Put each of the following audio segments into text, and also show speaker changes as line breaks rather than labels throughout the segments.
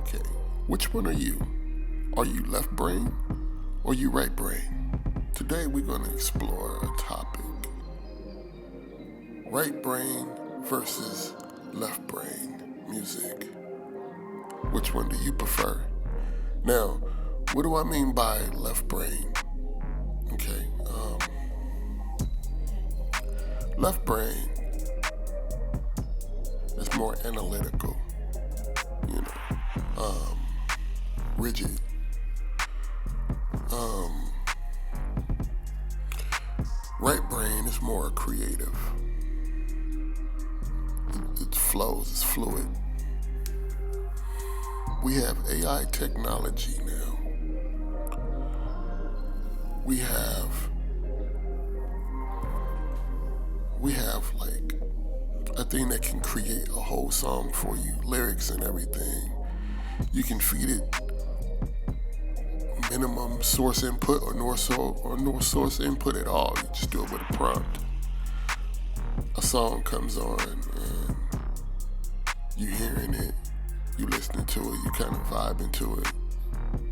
Okay, which one are you? Are you left brain or you right brain? Today we're going to explore a topic. Right brain versus left brain music. Which one do you prefer? Now, what do I mean by left brain? Okay, left brain is more analytical, rigid. Right brain is more creative. It flows, it's fluid. We have AI technology now. We have like a thing that can create a whole song for you, lyrics and everything. You can feed it minimum source input or no source input at all. You just do it with a prompt. A song comes on and you hearing it, you listening to it, you kind of vibing to it.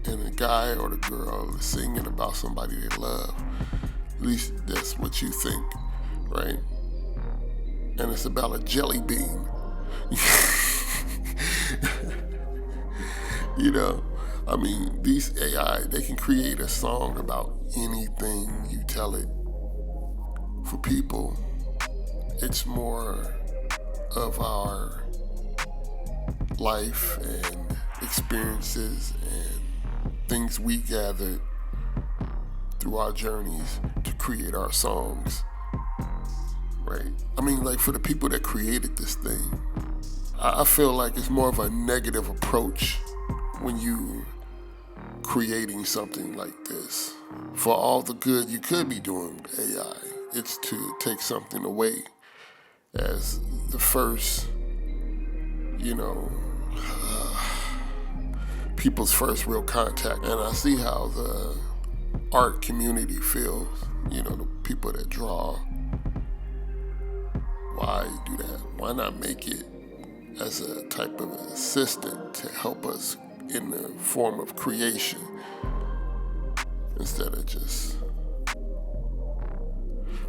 And the guy or the girl is singing about somebody they love. At least that's what you think, right? And it's about a jelly bean. These AI, they can create a song about anything you tell it. For people, it's more of our life and experiences and things we gathered through our journeys to create our songs, right? For the people that created this thing, I feel like it's more of a negative approach when you creating something like this. For all the good you could be doing with AI, it's to take something away as the first, people's first real contact. And I see how the art community feels, the people that draw. Why do that? Why not make it as a type of assistant to help us in the form of creation instead of just...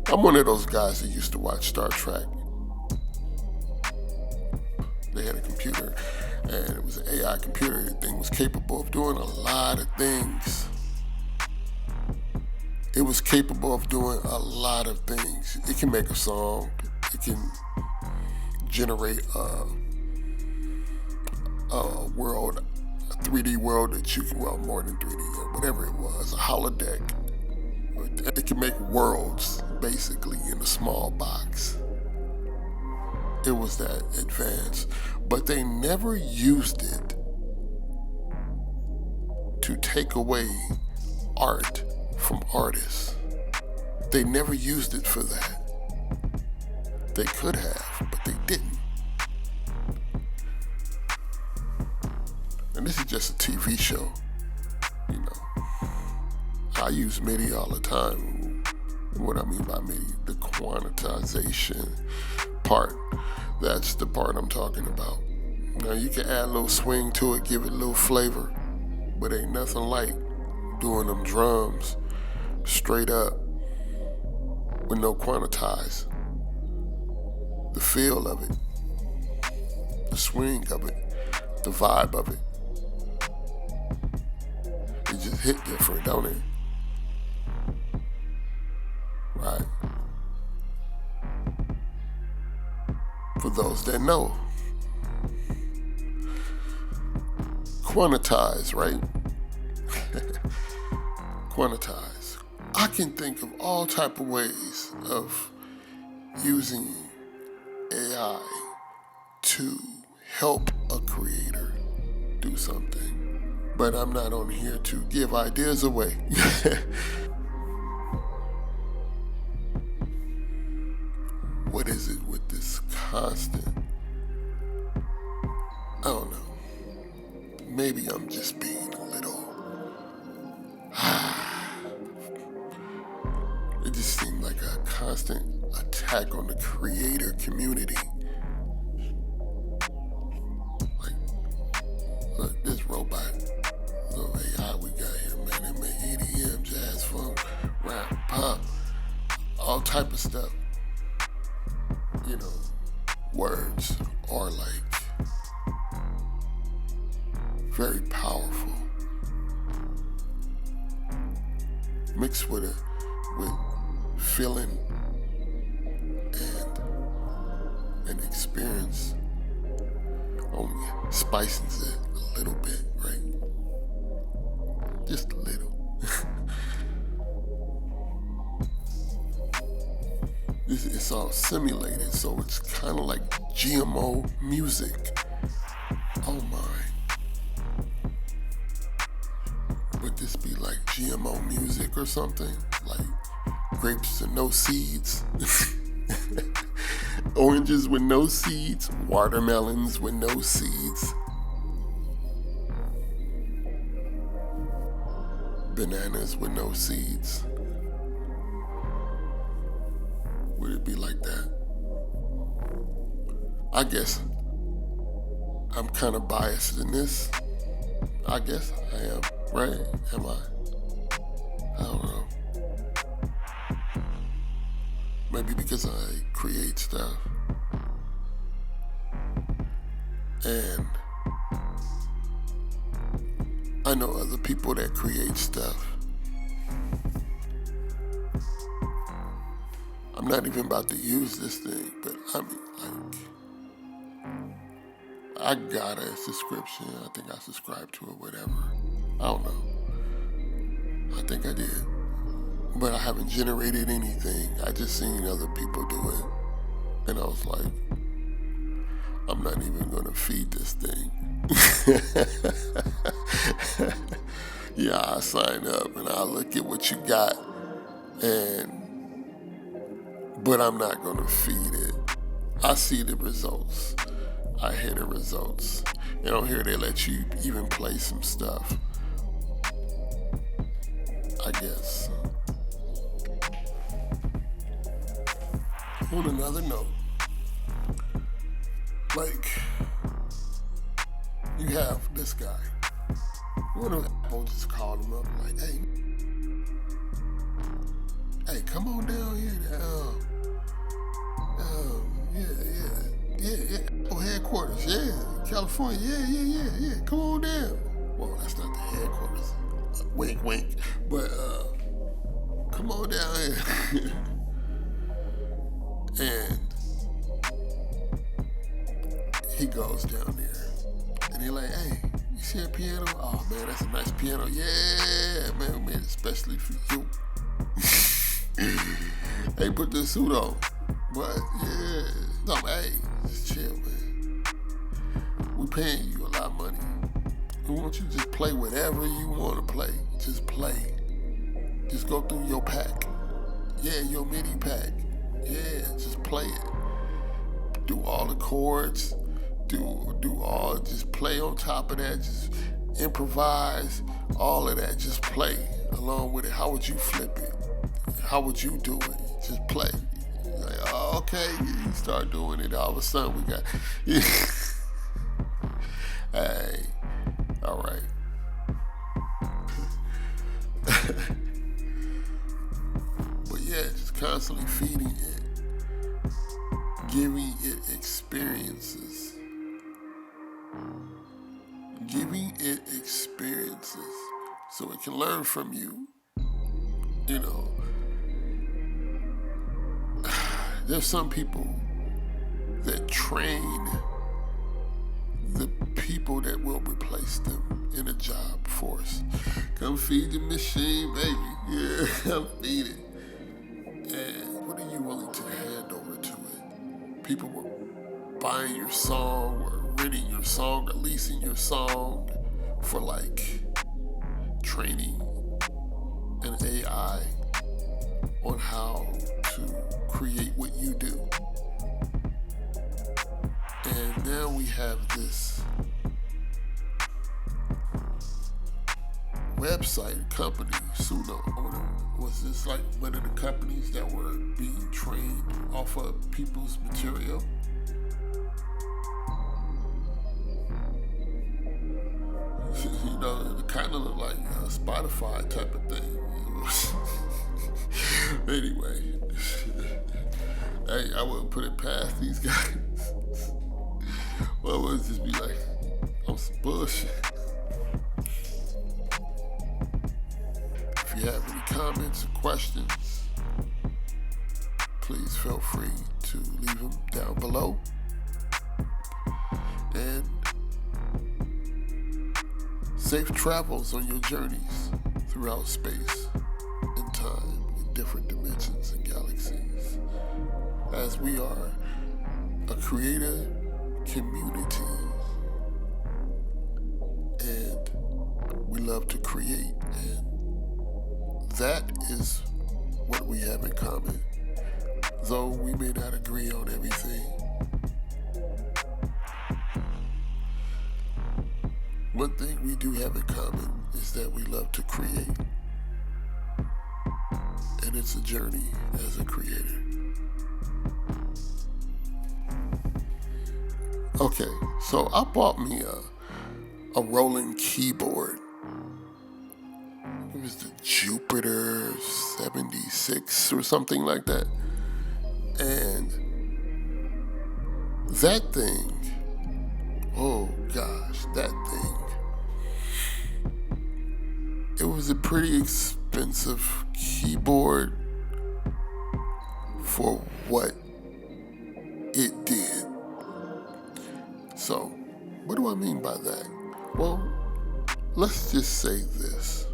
I'm one of those guys that used to watch Star Trek. They had a computer, and it was an AI computer. The thing was capable of doing a lot of things. It was capable of doing a lot of things. It can make a song. It can generate a world, a 3D world that you can, more than 3D, or whatever it was, a holodeck. It can make worlds, basically, in a small box. It was that advanced. But they never used it to take away art from artists. They never used it for that. They could have, but they didn't. And this is just a TV show, I use MIDI all the time. What I mean by MIDI, the quantization part. That's the part I'm talking about. Now you can add a little swing to it, give it a little flavor, but ain't nothing like doing them drums straight up with no quantize. The feel of it, the swing of it, the vibe of it. It just hit different, don't it? Right. For those that know. Quantize, right? Quantize. I can think of all type of ways of using AI to help a creator do something. But I'm not on here to give ideas away. What is it with this constant? I don't know. Maybe I'm just being a little... It just seemed like a constant attack on the creator community. Like, look, there's all type of stuff. You know, words are like very powerful. Mixed with feeling and an experience only spices it a little bit, right? Just a little. It's all simulated, so it's kind of like GMO music. Oh my. Would this be like GMO music or something? Like grapes and no seeds? Oranges with no seeds? Watermelons with no seeds? Bananas with no seeds? Would it be like that? I guess I'm kind of biased in this. I guess I am, right? Am I? I don't know. Maybe because I create stuff. And I know other people that create stuff. I'm not even about to use this thing, but I mean, like, I got a subscription. I think I subscribed to it, whatever. I don't know. I think I did. But I haven't generated anything. I just seen other people do it. And I was like, I'm not even gonna feed this thing. Yeah, I sign up and I look at what you got, but I'm not gonna feed it. I see the results. I hear the results. And on here they let you even play some stuff, I guess. On another note, like, you have this guy. One of Apple just called him up like, hey, come on down here to, Apple headquarters, California, come on down. Well, that's not the headquarters, wink, wink, but come on down here. And he goes down there, and he like, hey, you see a piano? Oh man, that's a nice piano. Yeah, man, we made it especially for you. Hey, put this suit on. What? Yeah. No, hey, just chill, man. We paying you a lot of money. We want you to just play whatever you want to play. Just play. Just go through your pack. Yeah, your MIDI pack. Yeah, just play it. Do all the chords. Do all, just play on top of that. Just improvise. All of that. Just play along with it. How would you flip it? How would you do it? Just play. Like, oh, okay, you start doing it. All of a sudden we got, hey, all right. But yeah, just constantly feeding it, giving it experiences. Giving it experiences so it can learn from you. You know, there's some people that train the people that will replace them in a job force. Come feed the machine, baby. Yeah, come feed it. And what are you willing to hand over to it? People were buying your song or renting your song, releasing your song for like training an AI on how to create what you do. And now we have this website company, Suno. Was this like one of the companies that were being trained off of people's material? You know, it kind of looked like a Spotify type of thing. Anyway, Hey, I wouldn't put it past these guys. Well, it would just be like, on some bullshit. If you have any comments or questions, please feel free to leave them down below. And safe travels on your journeys throughout space and time in different dimensions and galaxies, as we are a creator community and we love to create, and that is what we have in common. Though we may not agree on everything, one thing we do have in common is that we love to create. And it's a journey as a creator. Okay, so I bought me a rolling keyboard. It was the Jupiter 76 or something like that. And that thing, oh gosh, that thing. It was a pretty expensive keyboard for what it did. So, what do I mean by that? Well, let's just say this.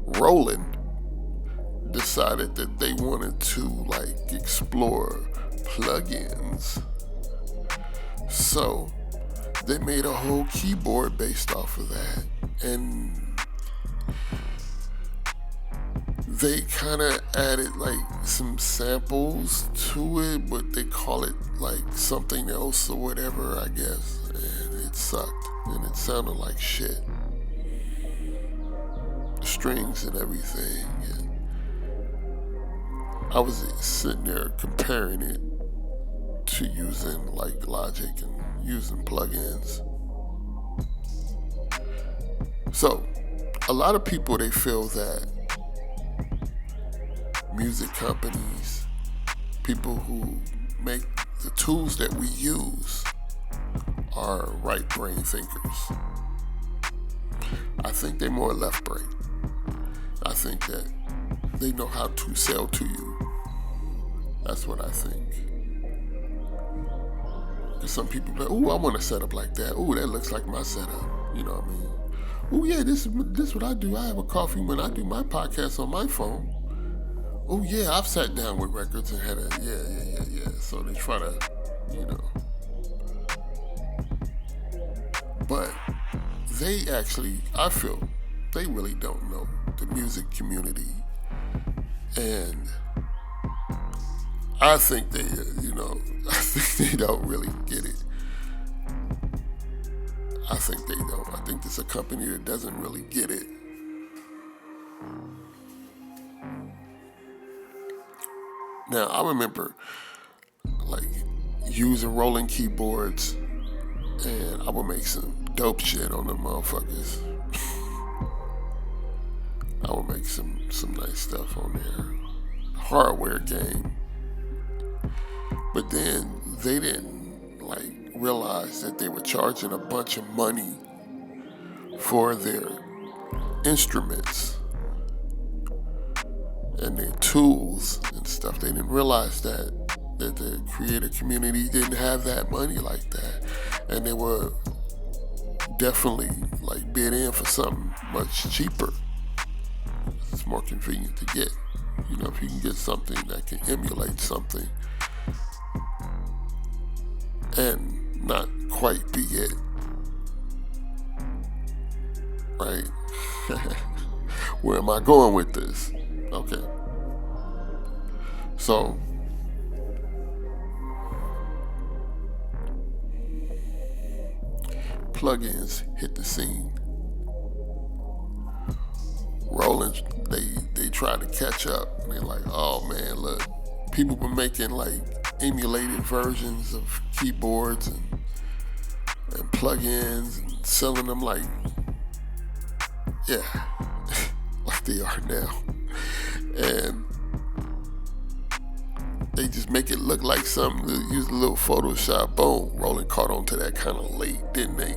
Roland decided that they wanted to explore plugins. So, they made a whole keyboard based off of that. And they kind of added some samples to it, but they call it something else or whatever, I guess. And it sucked, and it sounded like shit. The strings and everything. And I was sitting there comparing it to using Logic and using plugins. So, a lot of people, they feel that music companies, people who make the tools that we use, are right brain thinkers. I think they're more left brain. I think that they know how to sell to you. That's what I think. Because some people be like, ooh, I want a setup like that. Ooh, that looks like my setup. You know what I mean? Oh yeah, this is what I do. I have a coffee when I do my podcast on my phone. Oh yeah, I've sat down with records and had yeah. So they try to, But they actually, I feel, they really don't know the music community. And I think they, I think they don't really get it. I think they don't. I think it's a company that doesn't really get it. Now, I remember using rolling keyboards, and I would make some dope shit on them motherfuckers. I would make some nice stuff on there. Hardware game. But then they didn't realize that they were charging a bunch of money for their instruments and their tools and stuff. They didn't realize that the creator community didn't have that money like that, and they were definitely bid in for something much cheaper. It's more convenient to get. If you can get something that can emulate something and not quite be it, right? Where am I going with this? Okay. So, plugins hit the scene. Roland, they tried to catch up. And they're like, oh man, look, people were making emulated versions of keyboards and plugins and selling them like they are now. And they just make it look like something. Use a little Photoshop. Boom, Roland caught on to that kind of late, didn't they?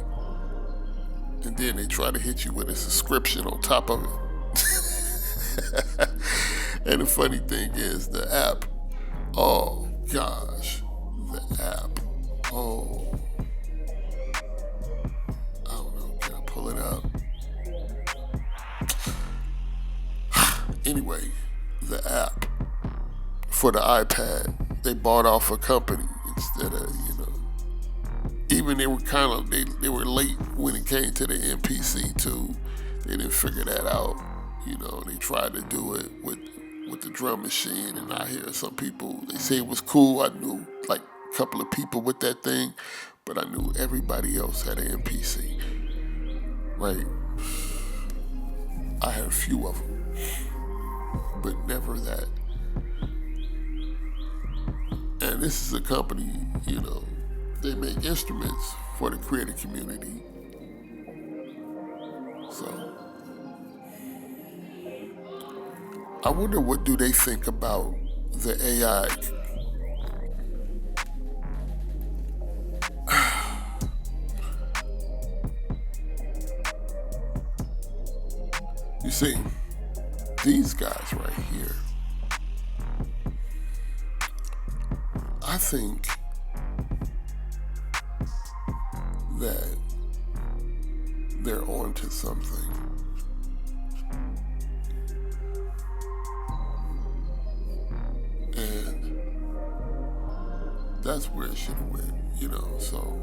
And then they try to hit you with a subscription on top of it. And the funny thing is, the app. Oh gosh, the app. Oh, I don't know. Can I pull it up? Anyway, the app for the iPad, they bought off a company instead of, even they were they were late when it came to the MPC too. They didn't figure that out. They tried to do it with the drum machine, and I hear some people, they say it was cool. I knew like a couple of people with that thing, but I knew everybody else had an MPC, right? I had a few of them, but never that. And this is a company, they make instruments for the creative community. So I wonder, what do they think about the AI? You see, these guys right here, I think that they're onto something. And that's where it should have went, so.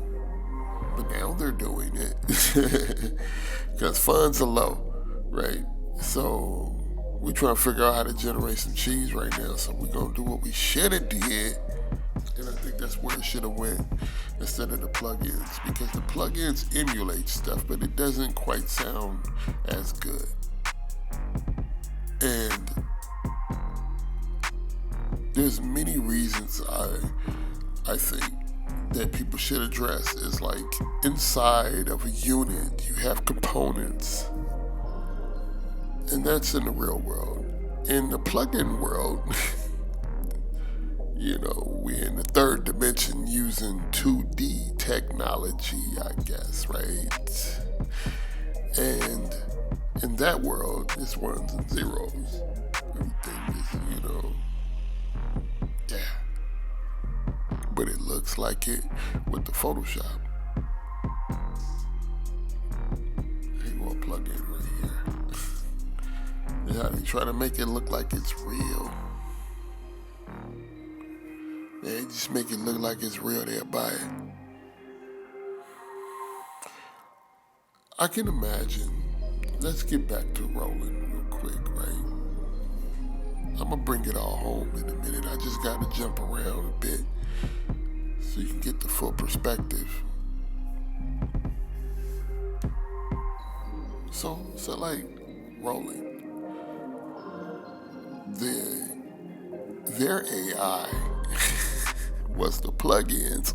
But now they're doing it because funds are low, right? So we're trying to figure out how to generate some cheese right now. So we're going to do what we should have did. And I think that's where it should have went instead of the plugins, because the plugins emulate stuff, but it doesn't quite sound as good. And there's many reasons I think that people should address. Is like, inside of a unit you have components, and that's in the real world. In the plugin world, we're in the third dimension using 2D technology, I guess, right? And in that world, it's ones and zeros. Everything is, yeah. But it looks like it with the Photoshop. Here go a plugin right here. Yeah, they try to make it look like it's real. They just make it look like it's real, they'll buy it. I can imagine. Let's get back to rolling real quick, right? I'm gonna bring it all home in a minute. I just gotta jump around a bit so you can get the full perspective. So like rolling. Their AI was the plugins.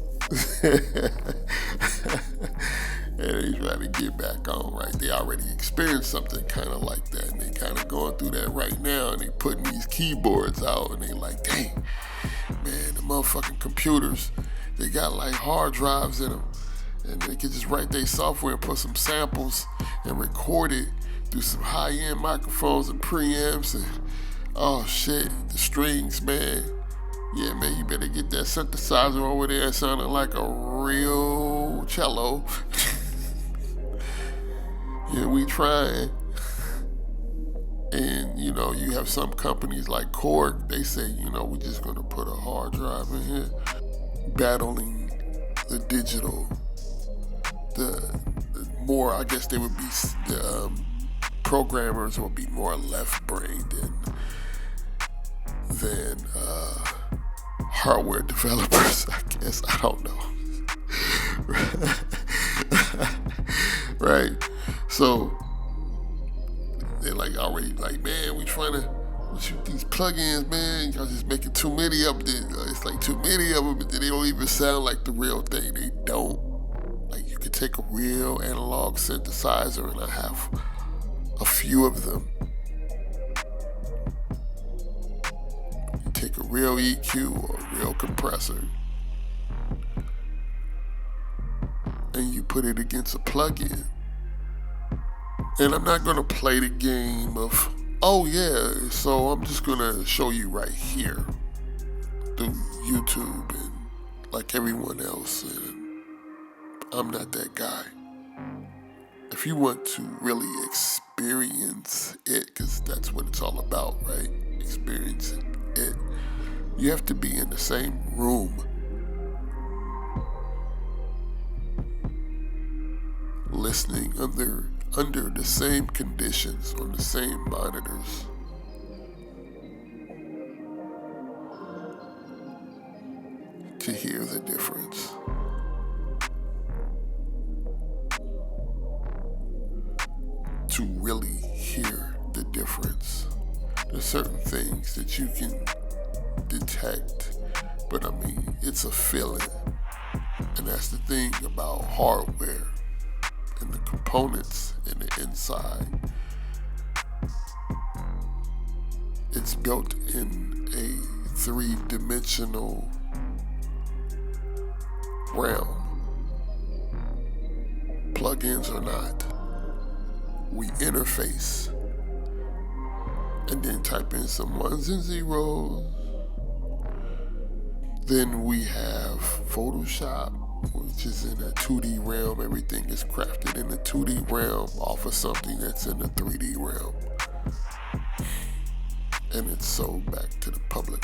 And they trying to get back on, right? They already experienced something kind of like that, and they kind of going through that right now, and they putting these keyboards out, and they like, dang, man, the motherfucking computers, they got like hard drives in them, and they can just write their software and put some samples and record it through some high-end microphones and preamps, and oh shit, the strings, man. Yeah, man, you better get that synthesizer over there sounding like a real cello. Yeah, we trying. And, you have some companies like Korg, they say, we're just going to put a hard drive in here. Battling the digital, the more, I guess they would be, the programmers would be more left-brained than hardware developers, I guess. I don't know. Right? So they're like already like, man, we trying to shoot these plugins, man. Y'all just making too many of them. It's like too many of them, but they don't even sound like the real thing. They don't. Like, you could take a real analog synthesizer, and I have a few of them. You take a real EQ or a real compressor, and you put it against a plugin. And I'm not gonna play the game of, oh yeah, so I'm just gonna show you right here through YouTube and like everyone else, and I'm not that guy. If you want to really experience it, because that's what it's all about, right? Experiencing it. You have to be in the same room, listening under the same conditions on the same monitors. To hear the difference. To really hear the difference. There's certain things that you can detect, but I mean, it's a feeling. And that's the thing about hardware and the components in the inside. It's built in a three-dimensional realm. Plugins are not. We interface and then type in some ones and zeros. Then we have Photoshop, which is in a 2D realm. Everything is crafted in the 2D realm off of something that's in the 3D realm. And it's sold back to the public